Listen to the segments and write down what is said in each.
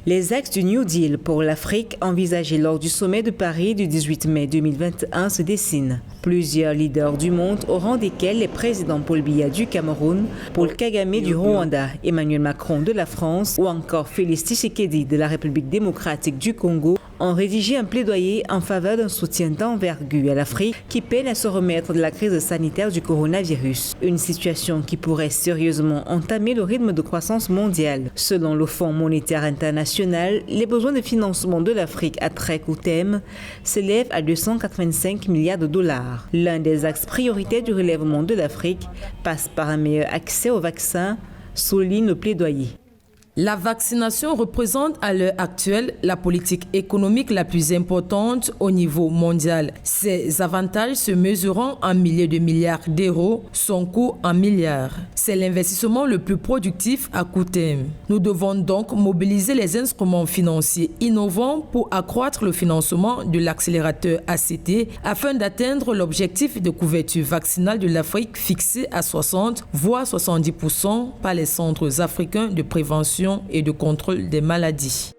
Les axes du New Deal pour l'Afrique envisagés lors du sommet de Paris du 18 mai 2021 se dessinent. Plusieurs leaders du monde, au rang desquels les présidents Paul Biya du Cameroun, Paul Kagame du Rwanda, Emmanuel Macron de la France ou encore Félix Tshisekedi de la République démocratique du Congo, ont rédigé un plaidoyer en faveur d'un soutien d'envergure à l'Afrique qui peine à se remettre de la crise sanitaire du coronavirus. Une situation qui pourrait sérieusement entamer le rythme de croissance mondiale. Selon le Fonds monétaire international, les besoins de financement de l'Afrique à très court terme s'élèvent à 285 milliards de dollars. L'un des axes prioritaires du relèvement de l'Afrique passe par un meilleur accès aux vaccins, souligne le plaidoyer. La vaccination représente à l'heure actuelle la politique économique la plus importante au niveau mondial. Ses avantages se mesurant en milliers de milliards d'euros, son coût en milliards. C'est l'investissement le plus productif à court terme. Nous devons donc mobiliser les instruments financiers innovants pour accroître le financement de l'accélérateur ACT afin d'atteindre l'objectif de couverture vaccinale de l'Afrique fixé à 60 voire 70% par les centres africains de prévention et de contrôle des maladies.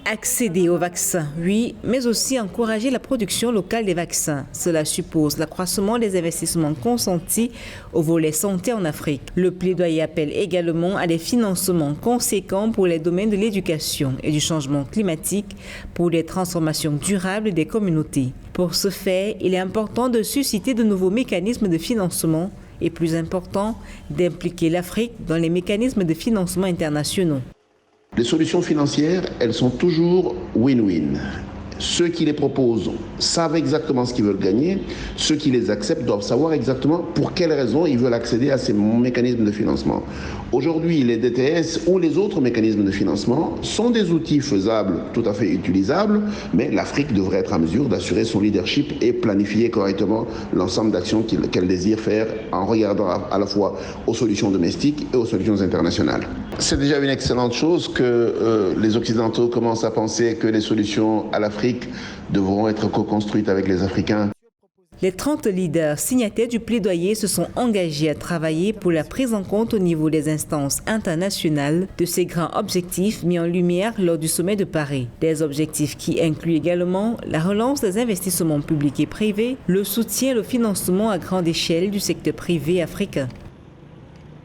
Accéder aux vaccins, oui, mais aussi encourager la production locale des vaccins. Cela suppose l'accroissement des investissements consentis au volet santé en Afrique. Le plaidoyer appelle également à des financements conséquents pour les domaines de l'éducation et du changement climatique pour des transformations durables des communautés. Pour ce faire, il est important de susciter de nouveaux mécanismes de financement et plus important, d'impliquer l'Afrique dans les mécanismes de financement internationaux. Les solutions financières, elles sont toujours win-win. Ceux qui les proposent savent exactement ce qu'ils veulent gagner. Ceux qui les acceptent doivent savoir exactement pour quelles raisons ils veulent accéder à ces mécanismes de financement. Aujourd'hui, les DTS ou les autres mécanismes de financement sont des outils faisables, tout à fait utilisables, mais l'Afrique devrait être en mesure d'assurer son leadership et planifier correctement l'ensemble d'actions qu'elle désire faire en regardant à la fois aux solutions domestiques et aux solutions internationales. C'est déjà une excellente chose que les Occidentaux commencent à penser que les solutions à l'Afrique devront être co-construites avec les Africains. Les 30 leaders signataires du plaidoyer se sont engagés à travailler pour la prise en compte au niveau des instances internationales de ces grands objectifs mis en lumière lors du sommet de Paris. Des objectifs qui incluent également la relance des investissements publics et privés, le soutien et le financement à grande échelle du secteur privé africain.